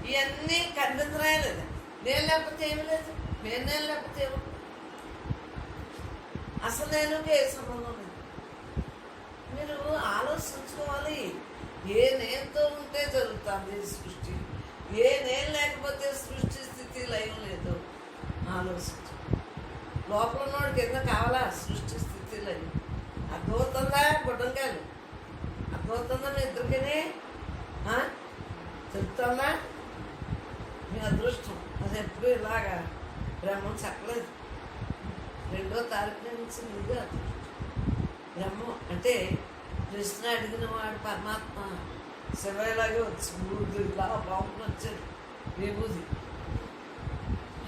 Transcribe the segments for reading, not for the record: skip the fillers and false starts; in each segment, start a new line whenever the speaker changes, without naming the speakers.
ఇవన్నీ కనిపించరాయలేదు. నేను లేకపోతే ఏమి లేదు, నేను లేకపోతే ఏమి, అసలు నేను ఏ సంబంధం లేదు. మీరు ఆలోచించుకోవాలి. ఏ నేనుతో ఉంటే జరుగుతుంది సృష్టి, ఏ నేను లేకపోతే సృష్టి స్థితి లయం లేదు. ఆలోచించు. లోపల ఉన్నోడు కింద కావాలా సృష్టి స్థితి లయం. అర్థమవుతుందా? గుడ్డంకాయలు అర్థమవుతుందా? మీ ఇద్దరికనే చెప్తుందా? మీ అదృష్టం. అది ఎప్పుడు ఇలాగా బ్రహ్మం చెప్పలేదు. 2వ తారీఖు నుంచి ఇది అదృష్టం. బ్రహ్మం అంటే కృష్ణ అడిగిన వాడు పరమాత్మ శివలాగే వచ్చి బూది ఇలా బాంబులు వచ్చాడు విభూది.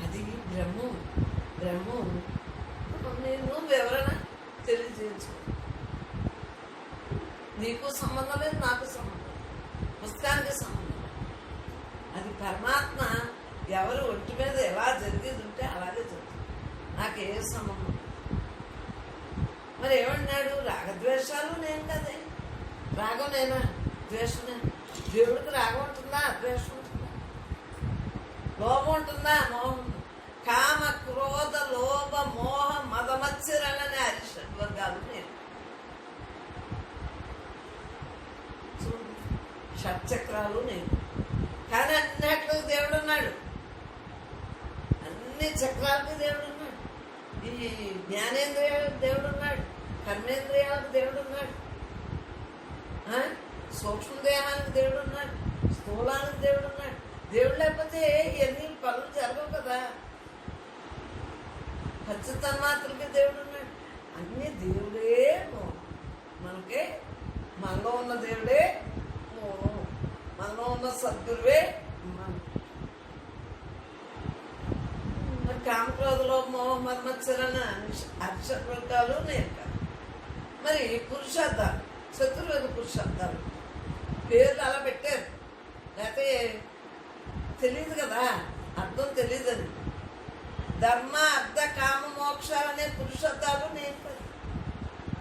అది బ్రహ్మం. బ్రహ్మం నేను వివరణ తెలియజేయచ్చు. నీకు సంబంధం లేదు, నాకు సంబంధం లేదు, పుస్తకానికి సంబంధం లేదు. అది పరమాత్మ ఎవరు ఒంటి మీద ఎలా జరిగేది ఉంటే అలాగే జరుగుతుంది. నాకు ఏ సంబంధం. మరి ఏమన్నాడు? రాగద్వేషాలు నేను కదే. రాగం నేనా? ద్వేషం నేను. దేవుడికి రాగం ఉంటుందా? ద్వేషం ఉంటుందా? లోభం ఉంటుందా? మోహం ఉంటుందా? కామ క్రోధ లోభ మోహ మదమత్సరాలనే అరిషడ్వర్గాలు నేను. షట్చక్రాలు నేను. కానీ అన్నిటికి దేవుడు ఉన్నాడు. అన్ని చక్రాలకి దేవుడు ఉన్నాడు. ఈ జ్ఞానేంద్రియాలకు దేవుడు ఉన్నాడు, కర్మేంద్రియాలకు దేవుడు ఉన్నాడు, సూక్ష్మదేహానికి దేవుడు ఉన్నాడు, స్థూలానికి దేవుడు ఉన్నాడు. దేవుడు లేకపోతే ఎన్ని పనులు జరగవు కదా. ఖచ్చితన్మాత్రకి దేవుడు ఉన్నాడు. అన్ని దేవుడే మనకి. మనలో ఉన్న దేవుడే మనలో ఉన్న సద్గురువే మరి కామక్రోధలో మోహమత్సరణ అక్షరకాలు నేర్క. మరి పురుషార్థాలు, చతుర్వేద పురుషార్థాలు పేర్లు అలా పెట్టారు. లేకపోతే తెలియదు కదా, అర్థం తెలియదని. ధర్మ అర్థ కామ మోక్షాలు అనే పురుషార్థాలు నేను కాదు.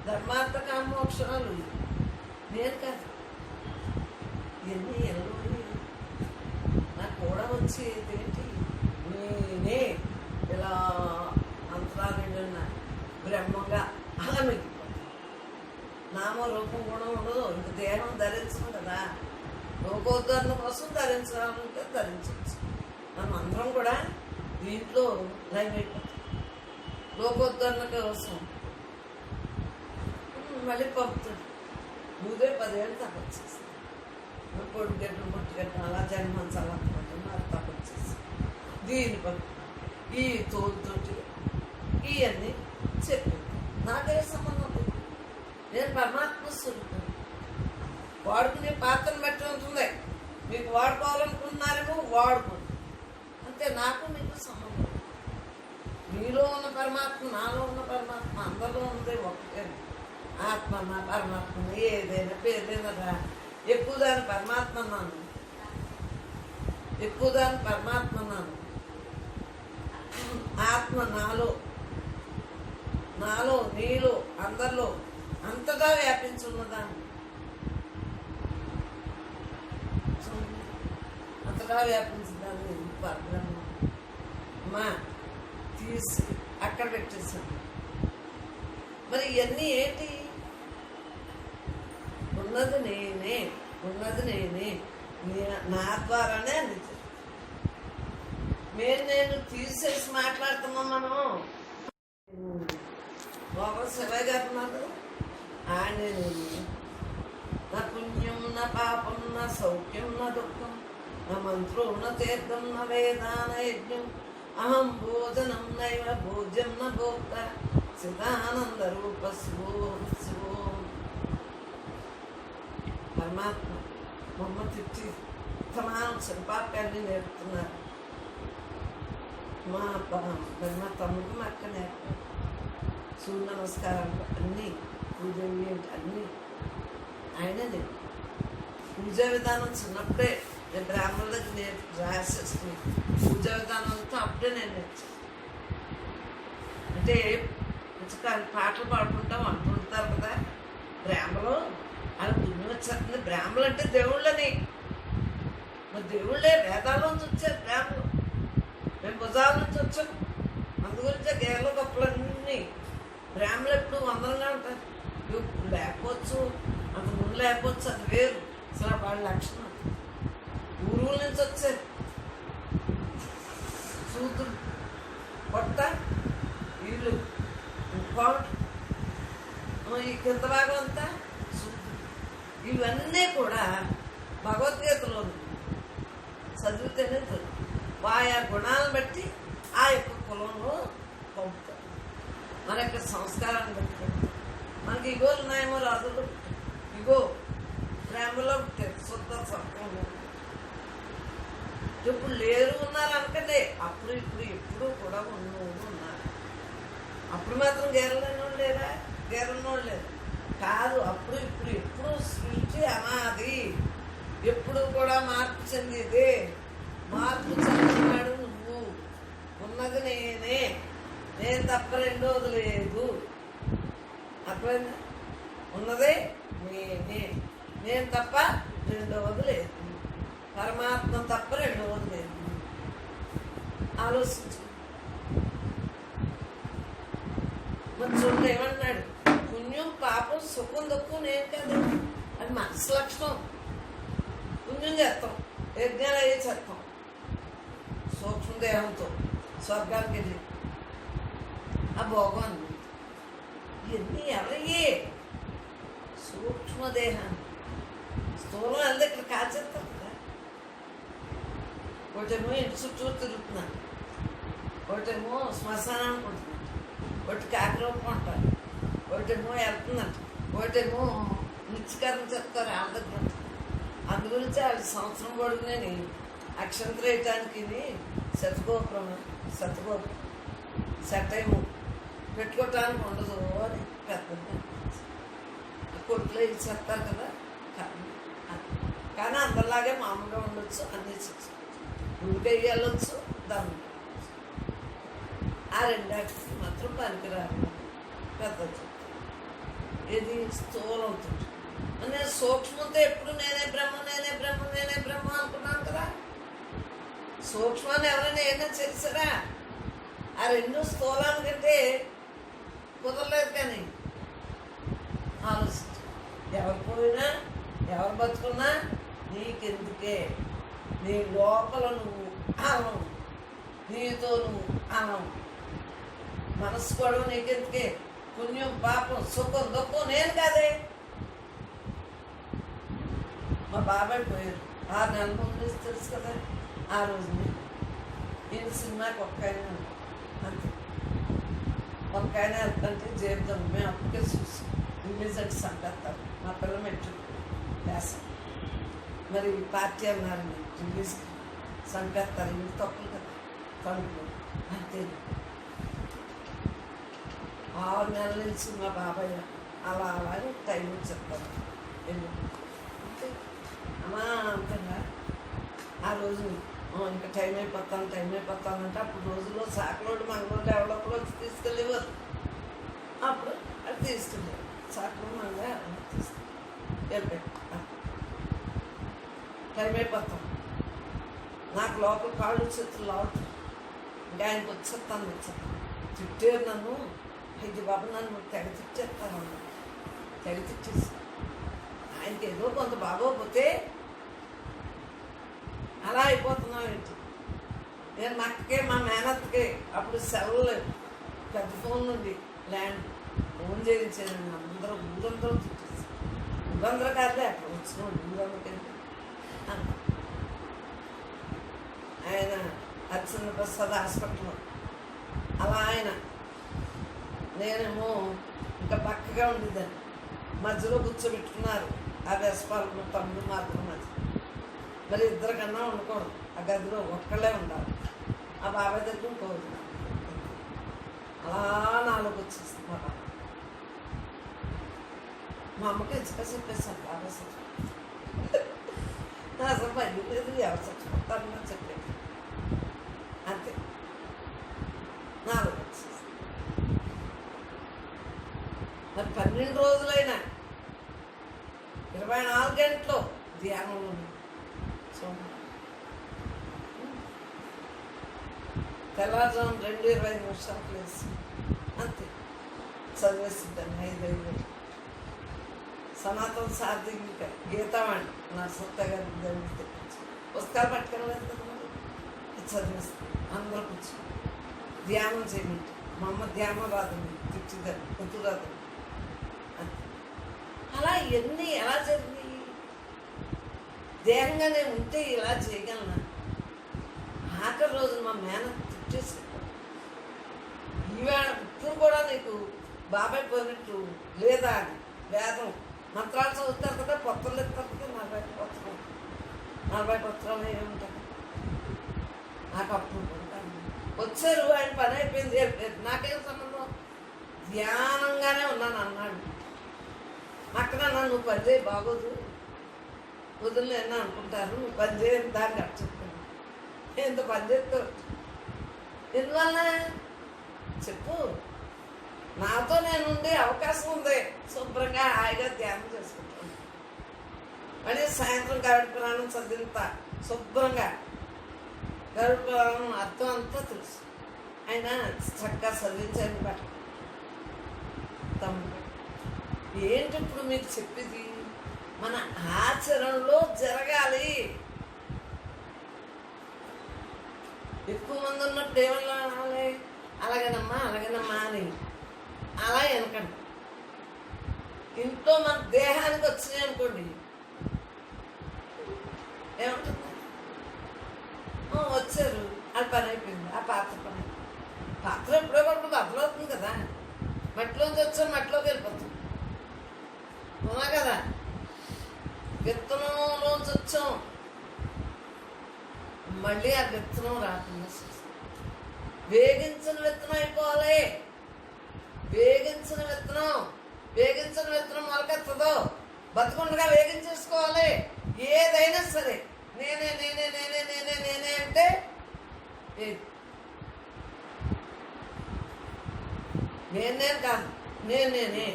ధర్మార్థ కామ మోక్షాలు నేను కాదు. ఇవన్నీ ఎలా నాకు కూడా వచ్చేది ఏంటి? నేనే ఇలా అంతరాలున్న బ్రహ్మంగా అలా మిగిలిపోతాను. నామ రూపం కూడా ఉండదు. ఇంక దేహం ధరించను కదా. లోకోద్ధరణ కోసం ధరించాలంటే ధరించవచ్చు. మనం అందరం కూడా దీంట్లో లైవ్ అయిపోతాం. లోకోద్ధరణ కోసం మళ్ళీ పంపుతుంది. ముందే 10 ఏళ్ళు తప్పొచ్చేసి పొడి గడ్డలు ముట్టి గడ్డలు అలా జన్మంచాలి అది తప్పొచ్చేసి దీని పని ఈ తోలుతోటి ఇవన్నీ చెప్పింది. నాకే సంబంధం లేదు. నేను పరమాత్మ స్వరూపం. వాడుకునే పాత్రను బట్టి ఉంటుంది. మీకు వాడుకోవాలనుకుంటున్నారేమో వాడుకోండి అంతే. నాకు మీకు సంబంధం. మీలో ఉన్న పరమాత్మ, నాలో ఉన్న పరమాత్మ, అందరిలో ఉంది ఒకటే. ఆత్మ నా పరమాత్మ ఏదైనా పేర్లేదరా. ఎక్కువ దాని పరమాత్మ అన్నాను, ఎక్కువ దాని పరమాత్మ అన్నాను. ఆత్మ నాలో, నాలో, నీలో, అందరిలో అంతగా వ్యాపించున్నదాన్ని. అంతగా వ్యాపించిందాన్ని పరబ్రహ్మ మా తీసి అక్కడ పెట్టేశాను. మరి ఇవన్నీ ఏంటి? ఉన్నది నేనే, ఉన్నది నేనే, నా ద్వారానే అంది. నేను తీసేసి మాట్లాడుతున్నాం మనం. బాబా శివయ్య గారు ఉన్నారు. ఆయన నా పుణ్యం నా పాపం నా సౌఖ్యం నా దుఃఖం నా మంత్రం నా తీర్థం నా వేదాన యజ్ఞం అహం భోజనం నైవ భోజ్యం నా భోక్త చిదానంద రూప శివోం శివోం. పరమాత్మ బొమ్మ తిట్టి సమానం చిన్నపాపన్ని నేర్పుతున్నారు. మా తమ్ముడు మా అక్క నేర్పారు. సూర్య నమస్కారాలు అన్నీ, పూజలు ఏంటి అన్నీ ఆయనే నేర్పు. పూజా విధానం చిన్నప్పుడే నేను బ్రాహ్మణుల దగ్గర రాసేసుకుని పూజా విధానం అంతా అప్పుడే నేను నేర్చాను. అంటే పాటలు పాడుకుంటాం అంటుంటారు కదా బ్రాహ్మలు. అలా పుణ్యం వచ్చేస్తుంది. బ్రాహ్మలు అంటే దేవుళ్ళని. మరి దేవుళ్ళే వేదాల్లోంచి వచ్చారు ప్రేమలో, మేము భుజాల నుంచి వచ్చాం. అందుగురించే గేర్ల గొప్పలన్నీ ప్రేమలు ఎప్పుడు వందరంగా ఉంటారు. ఇప్పుడు లేకపోవచ్చు, అంత ముందు లేకపోవచ్చు, అది వేరు. అసలు వాళ్ళ లక్షణం ఊరువుల నుంచి వచ్చారు. సూతులు పొట్ట వీళ్ళు ఇంకోటి ఈ కింద భాగం అంతా సూతులు. ఇవన్నీ కూడా భగవద్గీతలో చదివితేనే ఆయా గుణాలను బట్టి ఆ యొక్క కులంలో పంపుతారు. మన యొక్క సంస్కారాన్ని బట్టి మనకి ఇగోలు ఉన్నాయేమో రాజులు, ఇగో ప్రేమలో శుద్ధ స్వర్గంలో ఇప్పుడు లేరు ఉన్నారు అనకండి. అప్పుడు ఇప్పుడు ఎప్పుడు కూడా ఉన్నోళ్ళు ఉన్నారు. అప్పుడు మాత్రం గేరలేనోళ్ళు లేరా? గేరన్నోళ్ళు లేరు కాదు. అప్పుడు ఇప్పుడు ఎప్పుడు సృష్టి అనాది, ఎప్పుడు కూడా మార్పు చెందేదే. మార్పు చెందినాడు నువ్వు, ఉన్నది నేనే, నేను తప్ప రెండోది లేదు. అర్థమైందా? ఉన్నదే నేనే, నేను తప్ప రెండవది లేదు. పరమాత్మ తప్ప రెండవది లేదు. ఆలోచించు. మరి చూడండి ఏమన్నాడు, పుణ్యం పాపం సుఖం దుఃఖం నేను కాదు. అది మనసు లక్షణం. పుణ్యం చేస్తాం, యజ్ఞాలు అయ్యే చేస్తాం, సూక్ష్మదేహంతో స్వర్గానికి వెళ్ళి ఆ భోగం అన్ని ఇవన్నీ ఎవరయ్యే? సూక్ష్మదేహాన్ని. స్థూలం వెళ్తే ఇక్కడ కాల్చేస్తాం కదా. ఒకటేమో ఇంటి చుట్టూ తిరుగుతున్నాను, ఒకటేమో శ్మశానానికి ఉంటున్నాను, ఒకటి కాకరూపం అంటారు, ఒకటేమో వెళ్తుందంట, ఒకటేమో నిత్యకరణ చెప్తారు వాళ్ళ దగ్గర. అందు గురించి వాళ్ళు సంవత్సరం పొడుగునని అక్షంతలు వేయటానికి శతగోపురం శటైము పెట్టుకోవటానికి ఉండదు అని పెద్ద కొట్లో ఇచ్చేస్తారు కదా. కానీ అందరిలాగే మామూలుగా ఉండొచ్చు, అన్నీ ఊరికే వెళ్ళొచ్చు, దాన్ని ఆ రెండాటికి మాత్రం పనికిరారు. పెద్ద ఇది స్థూలంతో. నేను సూక్ష్మంతో ఎప్పుడు నేనే బ్రహ్మ నేనే బ్రహ్మ నేనే బ్రహ్మ అనుకున్నాను కదా. సూక్ష్మాన్ని ఎవరైనా ఏమైనా చేశారా? ఆ రెండు స్థూలానికంటే కుదరలేదు. కానీ ఆలోచించు, ఎవరు పోయినా ఎవరు బతుకున్నా నీకెందుకే? నీ లోపల నువ్వు అనం, నీతో నువ్వు అనం, మనసు కూడా నీకెందుకే? పుణ్యం పాపం సుఖం దుఃఖం నేను కాదే. మా బాబాయ్ పోయారు 6 నెలల ముందు, తెలుసు కదా. ఆ రోజుని నేను సినిమాకి ఒక్కైనా అంతే, ఒక్కైనా వెళ్తుంటే చేద్దాం. మేము అప్పటికే చూసి రిలీజ్ అంటే సంకేస్తారు. మా పిల్ల మెట్టు వేసాం. మరి పార్టీ అన్నారు రిలీజ్కి సంకేస్తారు. ఇంటి తప్పులు కదా కనుక్కో అంతే. 6 నెలల నుంచి మా బాబాయ్ అలా అలాగే టైం చెప్తాను అంతే అమాంతంగా. ఆ రోజు ఇంకా టైం అయిపోతానంటే అప్పుడు రోజుల్లో సాకలోడు మంగళూరు ఎవరొకరు వచ్చి తీసుకెళ్ళేవారు. అప్పుడు అది తీసుకెళ్ళారు. సాకలోడు మంగళ తీసుకెళ్ళి టైం అయిపోతాం. నాకు లోపల కాళ్ళు చేతులు లావుతాయి. ఇంకా ఆయనకు వచ్చేస్తాను తిట్టారు నన్ను. ఇది బాబు నన్ను తెగ తిట్టేస్తాను, తెగ తిట్టేసి ఆయనకి ఏదో కొంత బాగోపోతే అలా అయిపోతున్నాం ఏంటి. నేను మా అక్కకే మా మేనత్కే అప్పుడు సెలవులు పెద్ద ఫోన్ నుండి ల్యాండ్ ఫోన్ చేయించాను. అందరూ ఊరందరూ తిట్టేసి, ఊరందరూ కాదే అక్కడ వచ్చిన ఊరందరికీ. ఆయన అర్చన ప్రసాద్ హాస్పిటల్లో అలా ఆయన, నేనేమో ఇంకా పక్కగా ఉండేదాన్ని. మధ్యలో కూర్చోబెట్టుకున్నారు ఆ వేసపాలకు తమ్ముడు మార్పుల మధ్య. మరి 2 కన్నా ఉండకూడదు ఆ గదిలో, ఒక్కళ్ళే ఉండాలి. ఆ బాబాయ్ దగ్గర ఇంకోదు. అలా 4 వచ్చేస్తుంది మా బాబా. మా అమ్మకి ఇచ్చక చెప్పేసాను బాబాయ్ అసలు భయం లేదు, ఎవరు చచ్చిపోతారని చెప్పేది. అంతే 4 వచ్చేసి. మరి 12 రోజులైనా 24 గంటలు ధ్యానంలో చూడండి. తెల్లారుజాము 2:25 లేసి అంతే చదివేస్తుంటాను 5 సనాతన సార్థిక గీతావాణి నా సొంత గారి దగ్గర తెప్పించి పుస్తకాలు పట్టుకెళ్ళలేదు కదా మరి ఇది చదివిస్తాను. అందరూ కూర్చొని ధ్యానం చేయమంటే మా అమ్మ ధ్యానం రాదండి, తిట్టిదాన్ని పొద్దు రాదండి. అలా ఇవన్నీ ఎలా జరిగినాయి? దేహంగానే ఉంటే ఇలా చేయగలనా? ఆఖరి రోజు మా మేన తిట్టేసి ఈవేళ ఇప్పుడు కూడా నీకు బాబాయ్ పోయినట్టు లేదా అని వేదం మంత్రాలు చదువుతారు కదా, పొత్తలు ఎత్తారు కదా, 40 పత్రాలు ఏముంటాయి. నాకు అప్పుడు వచ్చారు, ఆయన పని అయిపోయింది, నాకేం సంబంధం, ధ్యానంగానే ఉన్నాను అన్నాడు. అక్కడ నువ్వు పని చేయి బాగోదు, వదిలేనా అనుకుంటారు, నువ్వు పని చేయని దాన్ని అట్ట చెప్పాను. ఎంత పని చేస్తావు, ఎందువల్ల చెప్పు, నాతో నేను ఉండే అవకాశం ఉంది, శుభ్రంగా హాయిగా ధ్యానం చేసుకుంటాను. మళ్ళీ సాయంత్రం గరుడ పురాణం చదివింత శుభ్రంగా గరుడ పురాణం అర్థం అంతా తెలుసు. ఆయన చక్కగా చదివించండి బట్ట తమ్ముడు. ఏంటి ఇప్పుడు మీకు చెప్పేది? మన ఆచరణలో జరగాలి. ఎక్కువ మంది ఉన్నప్పుడు ఏమన్నా అలాగేనమ్మా అని అలా వెనకండి. ఇంట్లో మన దేహానికి వచ్చినాయి అనుకోండి, ఏమంటుంది, వచ్చారు, అది పని అయిపోయింది, ఆ పాత్ర పని. పాత్ర ఎప్పుడో ఒకటి బదులవుతుంది కదా, మట్టిలోంచి వచ్చాం మట్టిలోకి వెళ్ళిపోతాం, అవునా కదా? విత్తనంలోంచి వచ్చాం, మళ్ళీ ఆ విత్తనం రాకుండా వేగించిన విత్తనం అయిపోవాలి. వేగించిన విత్తనం మొలకెత్తదో, బతుకుండగా వేగించేసుకోవాలి. ఏదైనా సరే నేనే నేనే నేనే నేనే నేనే అంటే నేనే కాదు, నేనే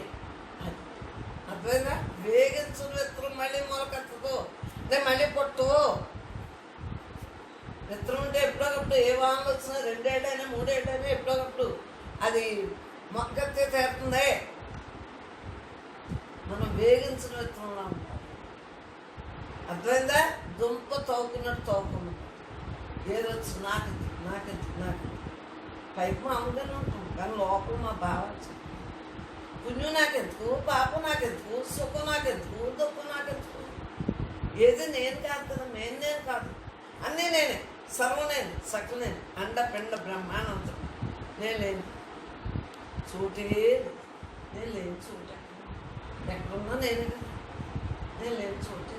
అర్థమైందా? వేగించిన విత్తనం మళ్ళీ మొలకెత్తదో, నేను మళ్ళీ పొట్టు విత్తనం ఉంటే ఎప్పుడోకప్పుడు ఏ వానలు వచ్చినా 2 ఏళ్ళైనా 3 ఏళ్ళైనా ఎప్పుడోకప్పుడు అది మొక్కతే తీరుతుంది. మనం వేగించిన విత్తనంలో ఉంటాం. అర్థమైందా? దుంప తవ్వుకున్నట్టు తవ్వుకున్నాం. ఏదొచ్చు నాకు పైపు మామూలుగానే ఉంటాం, కానీ లోపల మా భావ పుణ్యం నాకెందుకు, పాపం నాకెందుకు, సుఖం నాకెందుకు, దుఃఖం నాకెందుకు? ఏది నేను కాదు కదా, నేను కాదు, అన్నీ నేనే, సర్వం నేను, సకల నేను, అండపిండ బ్రహ్మానందం. నేను లేను చోటే, నేను లేని చోట ఎక్కడున్నా నేనే కదా, నేను లేని చోటే.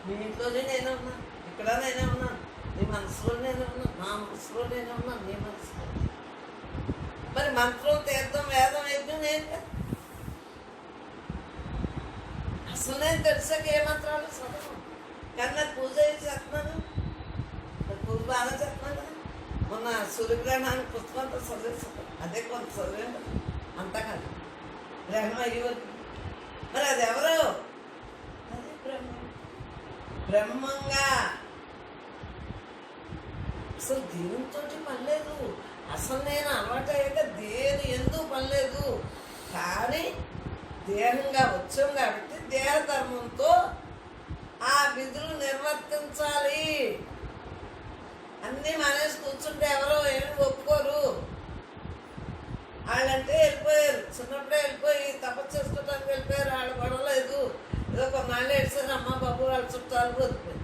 మీ ఇంట్లోనే నేనే ఉన్నాను, ఇక్కడ నేనే ఉన్నాను, నీ మనసులో నేనే ఉన్నాను, నా మనసులో నేనే ఉన్నాను, నీ మనసులో. మరి మంత్రం, తీర్థం, వేదం యజ్ఞం నేను కదా. అసలు నేను తెలిసాక ఏ మంత్రాలు చదవను, కానీ నాకు పూజ చేస్తున్నాను, పూజ బాగా చేస్తున్నాను కదా. మొన్న సూర్యగ్రహణానికి పుస్తకం అంతా చదివేస్తాను, అదే కొంత చదివాను, అంతా కాదు గ్రహణం అయ్యే వరకు. మరి అది ఎవరు? అదే బ్రహ్మంగా. అసలు దేవునితో పని లేదు, అసలు నేను అలవాటు అయ్యాక దేని ఎందుకు పని లేదు. కానీ దేహంగా వచ్చాం కాబట్టి దేహధర్మంతో ఆ విధులు నిర్వర్తించాలి. అన్నీ మానేసి కూర్చుంటే ఎవరో ఏమి ఒప్పుకోరు. వాళ్ళంటే వెళ్ళిపోయారు, చిన్నప్పుడే వెళ్ళిపోయి తపస్సు చేసుకోవడానికి వెళ్ళిపోయారు, వాళ్ళు గొడవలేదు, ఏదో కొన్నాళ్ళు ఏడ్చారు, అమ్మ బాబు వాళ్ళ చుట్టాలు వదిలిపోయారు.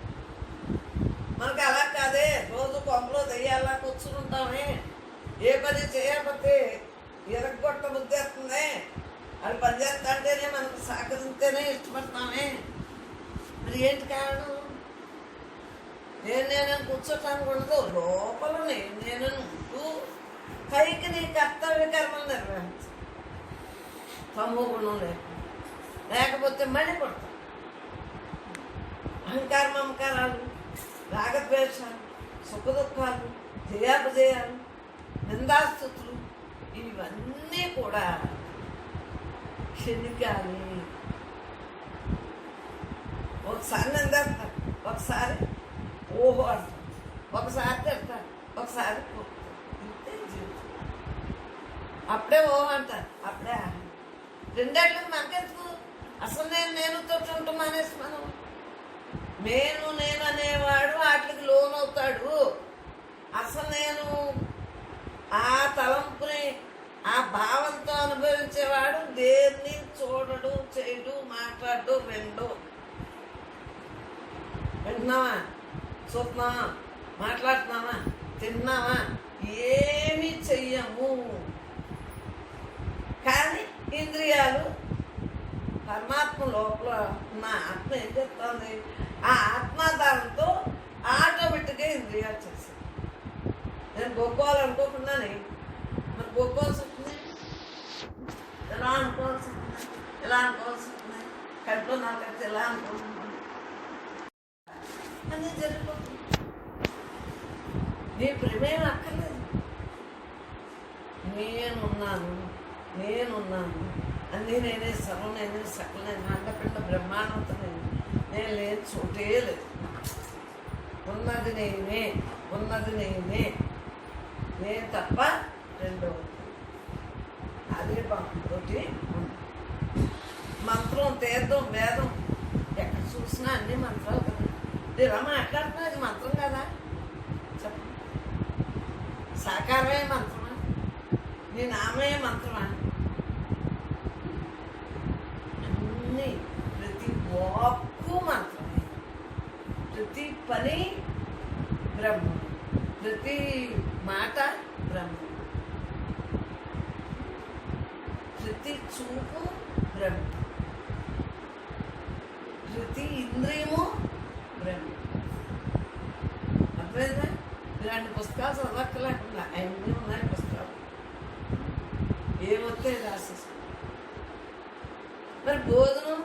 మనకి అలా కాదే, రోజు కొంపలో దెయ్యాలా కూర్చుని ఉంటామే, ఏ పని చేయకపోతే ఎరగొట్ట బుద్ధి వస్తుంది. వాళ్ళు పని చేస్తా అంటేనే మనకు సహకరిస్తేనే ఇష్టపడతామే. మరి ఏంటి కారణం? నేను కూర్చోటానికి ఉండదు, లోపల నేను ఉంటూ పైకి నీ కర్తవ్య కర్మలు నిర్వహించు. తమో గుణం లేకపోతే మళ్ళీ కొడతాం. అహంకార మమకారాలు, రాగద్వేషాలు, సుఖ దుఃఖాలు, జయాపజయాలు, నిందాస్తుతులు, ఇవన్నీ కూడా క్షణికాలి. ఒకసారి నిందేస్తారు, ఒకసారి ఓహో అంటారు, ఒకసారి తిడతారు, ఒకసారి అప్పుడే ఓ అంటారు, అప్పుడే రెండేళ్ళకి మనకెందుకు? అసలు నేను తోటి ఉంటాం అనేసి మనం నేను అనేవాడు వాటికి లోన్ అవుతాడు. అసలు నేను ఆ తలంపుని ఆ భావంతో అనుభవించేవాడు దేన్ని చూడడు, చేయడు, మాట్లాడు, వింటున్నావా, చూస్తున్నావా, మాట్లాడుతున్నావా, తిన్నావా, ఏమీ చెయ్యము. కానీ ఇంద్రియాలు పరమాత్మ లోపల ఉన్న ఆత్మ ఏం చెప్తుంది? ఆ ఆత్మాధారంతో ఆటోమేటిక్గా ఇంద్రియాలు చేస్తాయి. నేను గొక్కోవాలనుకోకుండానే మరి గొక్కోవాల్సి వస్తుంది, ఎలా అనుకోవాల్సి వస్తుంది, ఎలా అనుకోవాల్సి వస్తుంది, కంట్లో నాకైతే ఎలా అనుకుంటున్నాను అన్నీ జరిగిపోతుంది. నీ ప్రేమేం అక్కర్లేదు. నేనున్నాను అన్నీ నేనే, సర్వం నేనే, సకల నేను, అండపిండ బ్రహ్మాండంతో నేను లేని చోటే లేదు. ఉన్నది నేనే నేను తప్ప రెండో అదే పాపంతో మంత్రం, తీర్థం, వేదం ఎక్కడ చూసినా అన్ని మంత్రాలు కదా. ఇలా మాట్లాడుతున్నా అది మంత్రం కదా? చెప్పండి. సాకారమే మంత్రమా? నీ నామే మంత్రమా? అన్నీ ప్రతి వాక్కు మంత్రమే, ప్రతి పని బ్రహ్మం, ప్రతి మాట బ్రహ్మం, ప్రతి చూపు బ్రహ్మం, ప్రతి ఇంద్రియము బ్రహ్మం. అర్థమైందా? ఇలాంటి పుస్తకాలు చదవక్కలేకుండా అన్నీ ఉన్నాయి పుస్తకాలు, ఏమొస్తే రాసేసి. మరి భోజనం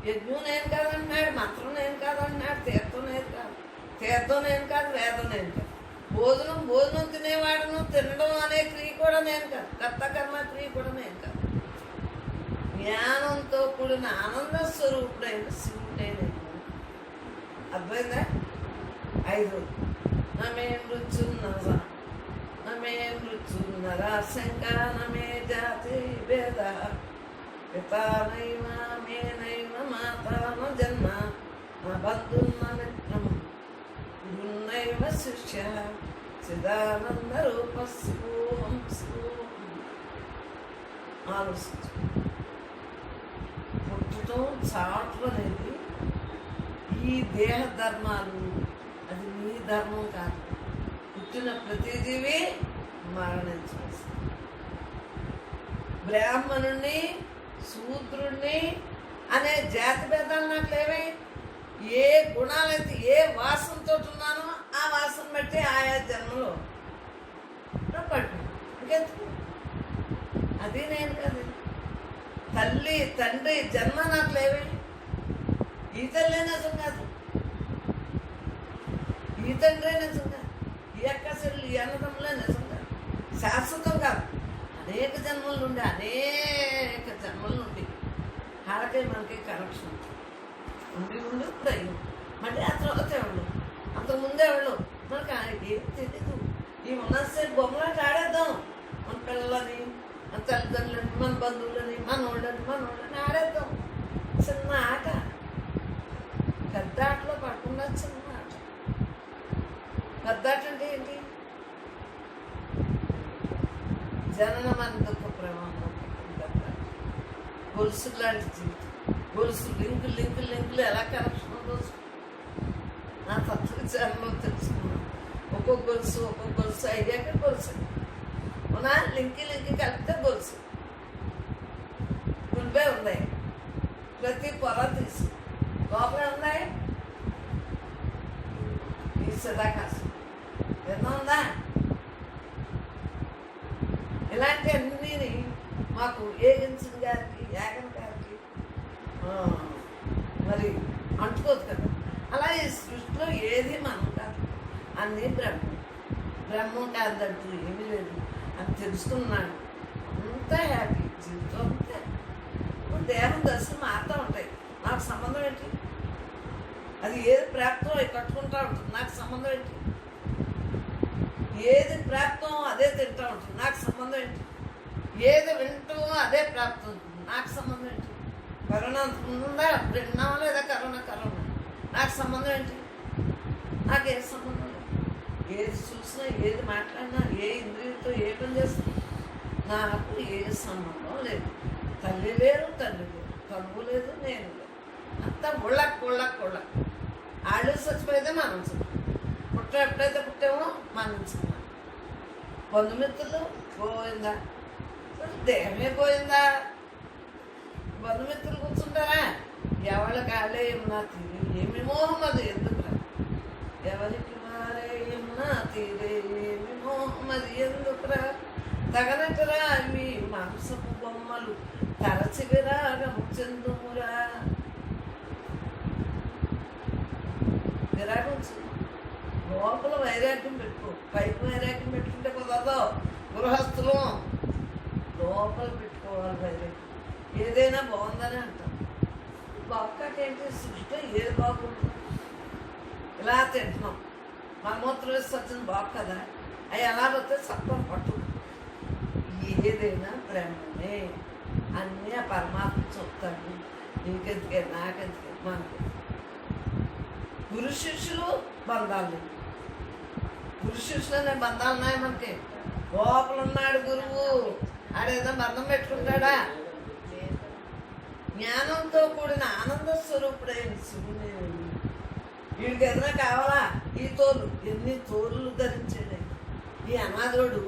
యజ్ఞం నేను కాదంటున్నాడు, మంత్రం నేను కాదంటున్నాడు, తీర్థం నేను కాదు, వేదం నేను కాదు. భోజనం తినేవాడును, తినడం అనే క్రియ కూడా నేను కాదు, కర్మ క్రియ కూడా నేను కాదు. జ్ఞానంతో కూడిన ఆనంద స్వరూపుడైన శివుడే నేను. అర్థమైందా? 5 నమే మృత్యున్నరాశంక నమే జాతి భేద పితానైవ మేనైవ మాతాన జన్మ నా బంధున్న మిత్రం గురున్నైవ శిష్య చిదానంద రూప శివోహం ఆలోచించు. పుట్టడం చాటు అనేది ఈ దేహ ధర్మాలు, అది నీ ధర్మం కాదు. పుట్టిన ప్రతి జీవి మరణించవలసి. బ్రాహ్మణుణ్ణి, శూద్రుణ్ణి అనే జాతి భేదాలు నాకు లేవే. ఏ గుణాలైతే ఏ వాసనతో ఉన్నానో ఆ వాసన బట్టి ఆయా జన్మలో పట్టు. ఇంకెందుకు? అది నేను కాదు. తల్లి తండ్రి జన్మ నాకు లేవే. ఈ తల్లే నిజం కాదు, ఈ తండ్రే నిజం కాదు, ఈ అక్క చెల్లి, ఈ అన్నదమ్ములే నిజం కాదు, శాశ్వతం కాదు. అనేక జన్మల నుండి వాళ్ళకే మనకి కనెక్షన్ ఉండి ఇప్పుడు అయ్యి మళ్ళీ ఆ తర్వాత ఎవరు, అంతకుముందే ఎవరు మనకి ఏం తెలీదు. ఈ ఉన్నసేపు బొమ్మలాట ఆడేద్దాం. మన పిల్లలని, మన తల్లిదండ్రులని, మన బంధువులని, మనోళ్ళని ఆడేద్దాం. చిన్న ఆట, పెద్ద ఆటలో పడకుండా చిన్న ఆట. పెద్ద ఆట అంటే ఏంటి? జననం దుఃఖ ప్రమాణం. గొలుసు లాంటి జీవితం. గొలుసు లింకులు ఎలా కనెక్షన్ ఉందో నా తత్వచారంలో తెలుసుకున్నాను. ఒక్కొక్క గొలుసు అయ్యాక గొలుసు అవునా? లింకి కలిపితే గొలుసు. గుండె ఉన్నాయి, ప్రతి పొర తీసి లోపల ఉన్నాయి ఈ సదాకాశం ఏదో ఉందా? ఇలాంటి అన్నీ మాకు ఏజెన్సీ గారికి, యాగన్ గారికి మరి అంటుకోదు కదా. అలా ఈ సృష్టిలో ఏది మనం కాదు, అన్నీ బ్రహ్మం కాదంటూ ఏమీ లేదు అని తెలుసుకున్నాడు. అంతా హ్యాపీ జీవితం. అంతే దేహం దర్శనం మారుతూ ఉంటాయి. నాకు సంబంధం ఏంటి? అది ఏది ప్రాప్తం అవి కట్టుకుంటూ ఉంటుంది. నాకు సంబంధం ఏంటి? ఏది ప్రాప్తం అదే తింటూ ఉంటుంది, నాకు సంబంధం ఏంటి? ఏది వింటూ అదే ప్రాప్తం, నాకు సంబంధం ఏంటి? కరోనా ఉందా, అప్పుడు విన్నావా లేదా? కరోనా నాకు సంబంధం ఏంటి? నాకే సంబంధం లేదు. ఏది చూసినా, ఏది మాట్లాడినా, ఏ ఇంద్రియంతో ఏ పని చేస్తున్నా నాకు ఏ సంబంధం లేదు. తల్లి లేరు, తండ్రి లేరు, తనువు లేదు, నేను లేదు. అంతా ఉళ్ళకు ఆళ్ళు చచ్చిపోయితే మనం ఎప్పుడైతే పుట్టామో మరణించుకున్నాం. బంధుమిత్రులు పోయిందా, దేహమే పోయిందా? బంధుమిత్రులు కూర్చుంటారా? ఎవరి కాలే ఏమన్నా తీరే ఏమి మోహం అది ఎందుకురా? ఎవరికి మారే ఏమన్నా తీరే ఏమి మోహం అది ఎందుకురా? తగనటరా అవి మాంసపు బొమ్మలు తరచి విరాగము చెందుమురా. విరాగం లోపల వైరాగ్యం పెట్టుకో, పైకి వైరాగ్యం పెట్టుకుంటే కుదరదు. గృహస్థులు లోపల పెట్టుకోవాలి వైరాగ్యం. ఏదైనా బాగుందని అంటాం. బాగుకాకేంటి? సృష్టి ఏది బాగుంటుంది? ఇలా తింటున్నాం, మలమూత్ర విసర్జన బాగు కదా, అవి ఎలా పోతే సత్వం పట్టు. ఏదైనా ప్రేమనే, అన్నీ ఆ పరమాత్మ చెప్తాడు. నీకెందుకే, నాకెందుకే, మనకి గురు శిష్యులు బంధాలు, గురు శిష్యులు అనే బంధాలు ఉన్నాయి మనకి. లోపల ఉన్నాడు గురువు, ఆడేదో బంధం పెట్టుకుంటాడా? జ్ఞానంతో కూడిన ఆనంద స్వరూపుడైన శివుని. వీడికి ఏదైనా కావాలా? ఈ తోలు, ఎన్ని తోలు ధరించాడు ఈ అనాథోడు,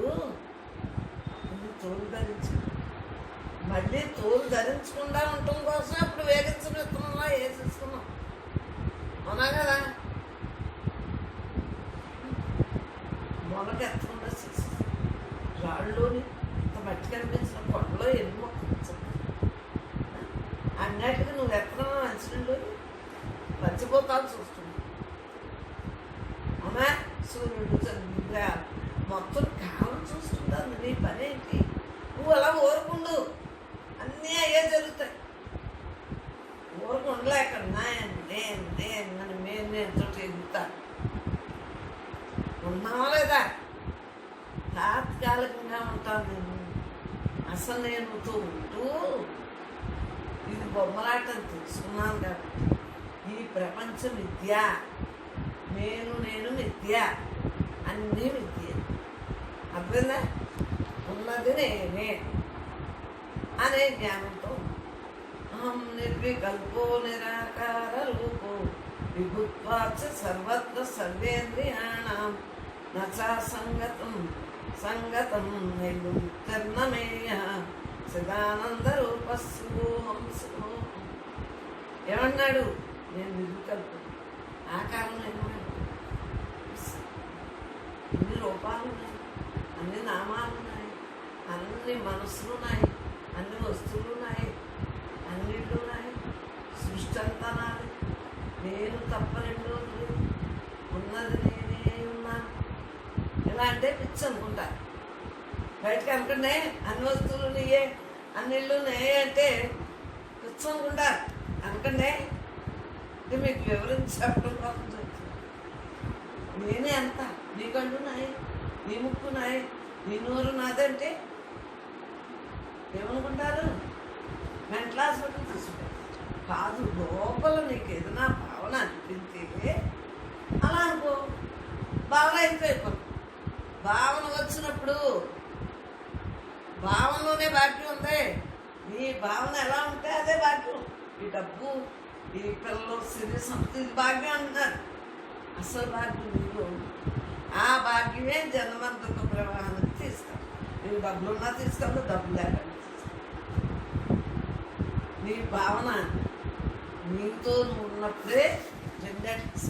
ఎన్ని తోలు ధరించాడు. మళ్ళీ తోలు ధరించకుండా ఉండటం కోసం అప్పుడు వేగించిన విత్తనంలో వేసేసుకున్నాం, అవునా కదా? మొలకెత్తకుండా రాళ్ళలోని ఇంత మట్టి కనిపించిన కొండలో ఎన్ని మొక్కలు అన్నట్టుగా నువ్వు ఎత్తనం మంచినీళ్ళు మర్చిపోతాను చూస్తున్నావు, అవునా? సూర్యుడు, చంద్రుడు మొత్తం కాలం చూస్తుంటాను. నీ పని ఏంటి? నువ్వు అలా ఊరుకుండు, అన్నీ అయ్యే జరుగుతాయి. ఊరుకుండలేక నేను ఎదుగుతా ఉన్నావా లేదా? తాత్కాలికంగా ఉంటాను నేను. అసలు నేనుతో ఉంటూ ఇది బొమ్మలాటం తెలుసుకున్నాను కాబట్టి ఈ ప్రపంచం విద్య, నేను విద్య, అన్నీ విద్య. అర్థందా? ఉన్నది నేనే అనే జ్ఞానంతో అహం నిర్వికల్పో నిరాకార రూపో విభుత్వాచ సర్వత్ర సర్వేంద్రియాణం నచా సంగతం నైర్నమేయ సదానంద రూపస్సోహం. ఏమన్నాడు? నేను నిర్వికల్పం, ఆకారం ఏమన్నాడు? అన్ని రూపాలు ఉన్నాయి, అన్ని నామాలు ఉన్నాయి, అన్ని మనసులు ఉన్నాయి, అన్ని వస్తువులు ఉన్నాయి, అన్నిళ్ళు ఉన్నాయి. సృష్టి అంతా నాది, నేను తప్ప రెండోది లేదు, ఉన్నది నేనే ఉన్నాను. ఎలా అంటే పిచ్చి అనుకుంటా. బయటకు అనుకుంటే అన్ని వస్తువులు నీయే, అన్నిళ్ళు నేయే అంటే పిచ్చి అనుకుంటా. అనుకండే అంటే మీకు వివరించి చెప్పడం కోసం చెప్తున్నా. నేనే అంత, నీ కళ్ళు నాయి, నీ ముక్కు నాయి, నీ నోరు నాదంటే ఏమనుకుంటారు? మెంటల్ హాస్పిటల్ తీసుకుంటారు. కాదు, లోపల నీకు ఏదైనా భావన అనిపించే అలా అనుకో, భావన అయిపోయిపోయి. భావన వచ్చినప్పుడు భావనలోనే భాగ్యం ఉంది. నీ భావన ఎలా ఉంటే అదే భాగ్యం. ఈ డబ్బు, ఈ పిల్లలు, సిరి సంపద, ఇది భాగ్యం అంటున్నారు. అసలు భాగ్యం నీలో ఉంది. ఆ భాగ్యమే జన్మంతక ప్రవాహానికి తీస్తాం. నీకు డబ్బులున్నా తీసుకోవాలి, డబ్బులు లేకుండా నీ భావన నీతో నువ్వు ఉన్నప్పుడే రెండేటికి